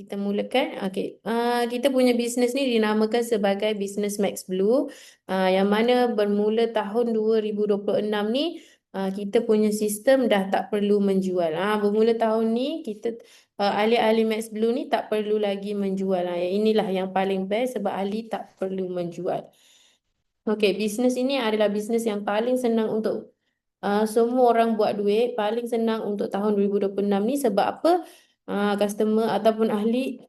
kita mulakan. Okey, kita punya bisnes ni dinamakan sebagai bisnes Max Blue, yang mana bermula tahun 2026 ni, kita punya sistem dah tak perlu menjual. Bermula tahun ni kita ahli-ahli Max Blue ni tak perlu lagi menjual. Inilah yang paling best sebab ahli tak perlu menjual. Okey, bisnes ini adalah bisnes yang paling senang untuk semua orang buat duit, paling senang untuk tahun 2026 ni sebab apa? Customer ataupun ahli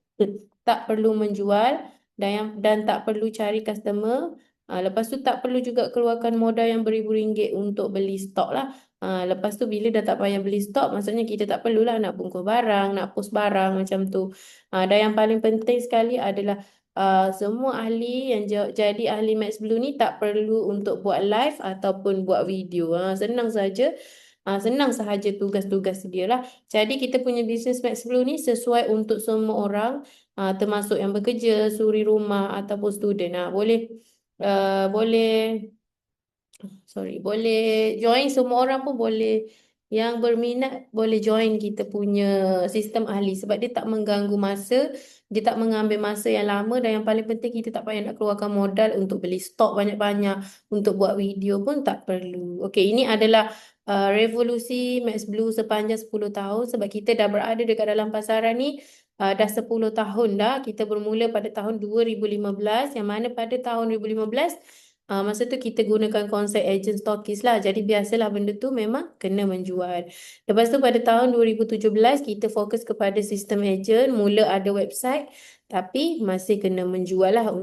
tak perlu menjual dan tak perlu cari customer. Lepas tu tak perlu juga keluarkan modal yang beribu ringgit untuk beli stok lah. Lepas tu bila dah tak payah beli stok, maksudnya kita tak perlulah nak bungkus barang, nak post barang macam tu. Dan yang paling penting sekali adalah semua ahli yang jadi ahli Max Blue ni tak perlu untuk buat live ataupun buat video. Senang sahaja tugas-tugas dia lah. Jadi kita punya bisnes Max Blue ni sesuai untuk semua orang, termasuk yang bekerja, suri rumah ataupun student. Boleh boleh join, semua orang pun boleh, yang berminat boleh join kita punya sistem ahli sebab dia tak mengganggu masa, dia tak mengambil masa yang lama dan yang paling penting kita tak payah nak keluarkan modal untuk beli stok banyak-banyak, untuk buat video pun tak perlu. Okey, ini adalah revolusi Max Blue sepanjang 10 tahun sebab kita dah berada dekat dalam pasaran ni dah 10 tahun dah. Kita bermula pada tahun 2015, yang mana pada tahun 2015 masa tu kita gunakan konsep agent stokis lah. Jadi biasalah benda tu memang kena menjual. Lepas tu pada tahun 2017 kita fokus kepada sistem agent. Mula ada website tapi masih kena menjual lah.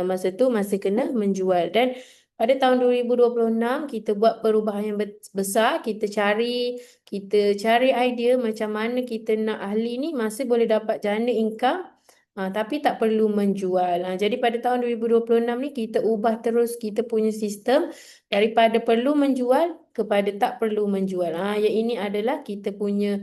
Masa tu masih kena menjual. Dan pada tahun 2026 kita buat perubahan yang besar. Kita cari idea macam mana kita nak ahli ni masih boleh dapat jana income, tapi tak perlu menjual. Jadi pada tahun 2026 ni kita ubah terus kita punya sistem daripada perlu menjual kepada tak perlu menjual. Yang ini adalah kita punya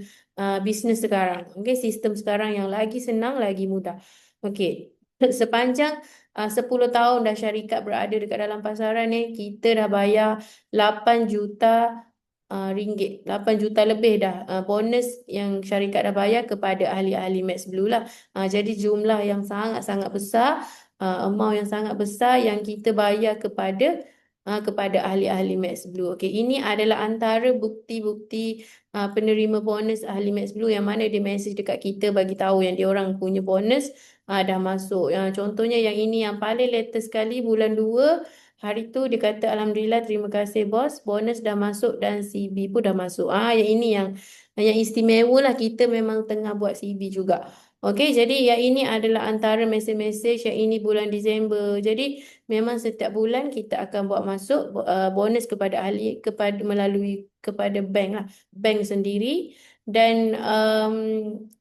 bisnes sekarang. Okey, sistem sekarang yang lagi senang, lagi mudah. Okey. Sepanjang 10 tahun dah syarikat berada dekat dalam pasaran ni, kita dah bayar 8 juta ringgit, 8 juta lebih dah bonus yang syarikat dah bayar kepada ahli-ahli Max Blue lah. Jadi jumlah yang sangat-sangat besar, amount yang sangat besar yang kita bayar kepada ahli-ahli Max Blue. Okey, ini adalah antara bukti-bukti penerima bonus ahli Max Blue yang mana dia message dekat kita bagi tahu yang dia orang punya bonus dah masuk. Contohnya yang ini yang paling latest sekali bulan 2. Hari tu dia kata Alhamdulillah, terima kasih bos, bonus dah masuk dan CB pun dah masuk. Yang ini yang istimewa lah, kita memang tengah buat CB juga. Okey, jadi yang ini adalah antara mesej-mesej yang ini bulan Disember. Jadi memang setiap bulan kita akan buat masuk bonus kepada ahli kepada bank lah, bank sendiri. Dan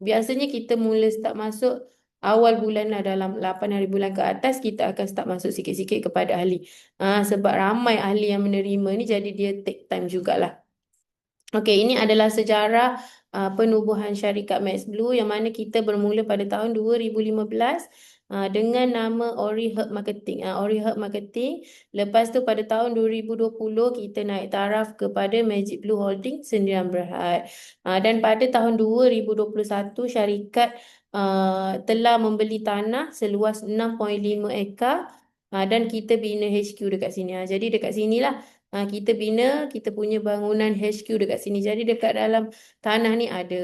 biasanya kita mula start masuk awal bulan lah, dalam 8 hari bulan ke atas kita akan start masuk sikit-sikit kepada ahli. Sebab ramai ahli yang menerima ni, jadi dia take time jugalah. Okey, ini adalah sejarah penubuhan syarikat Max Blue yang mana kita bermula pada tahun 2015 dengan nama Ori Herb Marketing. Ori Herb Marketing. Lepas tu pada tahun 2020 kita naik taraf kepada Magic Blue Holding Sendirian Berhad. Dan pada tahun 2021 syarikat telah membeli tanah seluas 6.5 ekar dan kita bina HQ dekat sini. Jadi dekat sinilah kita punya bangunan HQ dekat sini. Jadi dekat dalam tanah ni ada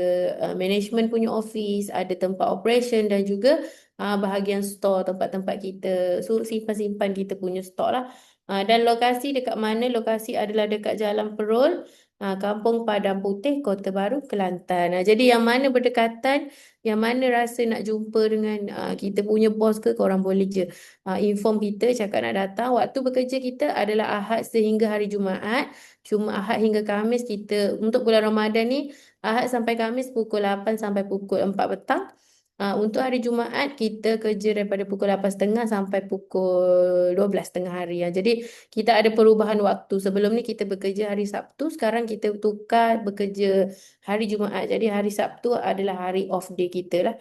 management punya office, ada tempat operation dan juga bahagian store, tempat-tempat kita simpan-simpan kita punya stok lah. Dan lokasi dekat mana? Lokasi adalah dekat Jalan Perul, Kampung Padang Putih, Kota Baru, Kelantan. Jadi yang mana berdekatan, yang mana rasa nak jumpa dengan kita punya bos ke, korang boleh je inform kita, cakap nak datang. Waktu bekerja kita adalah Ahad sehingga hari Jumaat. Cuma Ahad hingga Khamis kita, untuk bulan Ramadan ni, Ahad sampai Khamis pukul 8 sampai pukul 4 petang. Untuk hari Jumaat kita kerja daripada pukul 8.30 sampai pukul 12 tengah hari. Jadi kita ada perubahan waktu. Sebelum ni kita bekerja hari Sabtu, sekarang kita tukar bekerja hari Jumaat. Jadi hari Sabtu adalah hari off day kita lah.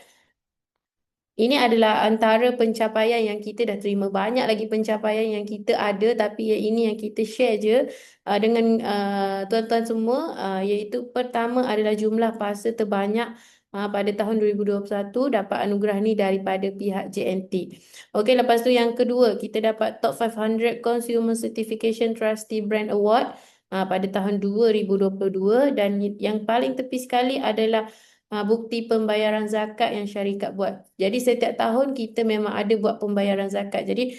Ini adalah antara pencapaian yang kita dah terima. Banyak lagi pencapaian yang kita ada, tapi yang ini yang kita share je dengan tuan-tuan semua, iaitu pertama adalah jumlah parcel terbanyak pada tahun 2021 dapat anugerah ni daripada pihak JNT. Okey, lepas tu yang kedua, kita dapat Top 500 Consumer Certification Trustee Brand Award pada tahun 2022, dan yang paling tepi sekali adalah bukti pembayaran zakat yang syarikat buat. Jadi setiap tahun kita memang ada buat pembayaran zakat. Jadi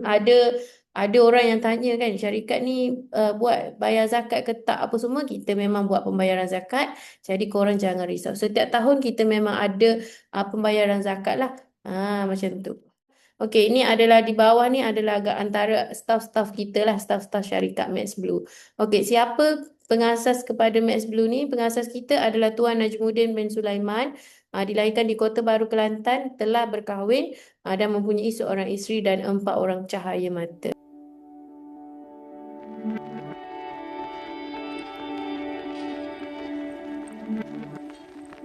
ada ada orang yang tanya kan, syarikat ni buat bayar zakat ke tak apa semua, kita memang buat pembayaran zakat. Jadi korang jangan risau. Setiap tahun kita memang ada pembayaran zakat lah. Macam tu. Okey, ini adalah di bawah ni adalah agak antara staff-staff kita lah, staff-staff syarikat Max Blue. Okey, siapa pengasas kepada Max Blue ni? Pengasas kita adalah Tuan Najmuddin bin Sulaiman. Dilahirkan di Kota Baru, Kelantan, telah berkahwin dan mempunyai seorang isteri dan 4 orang cahaya mata.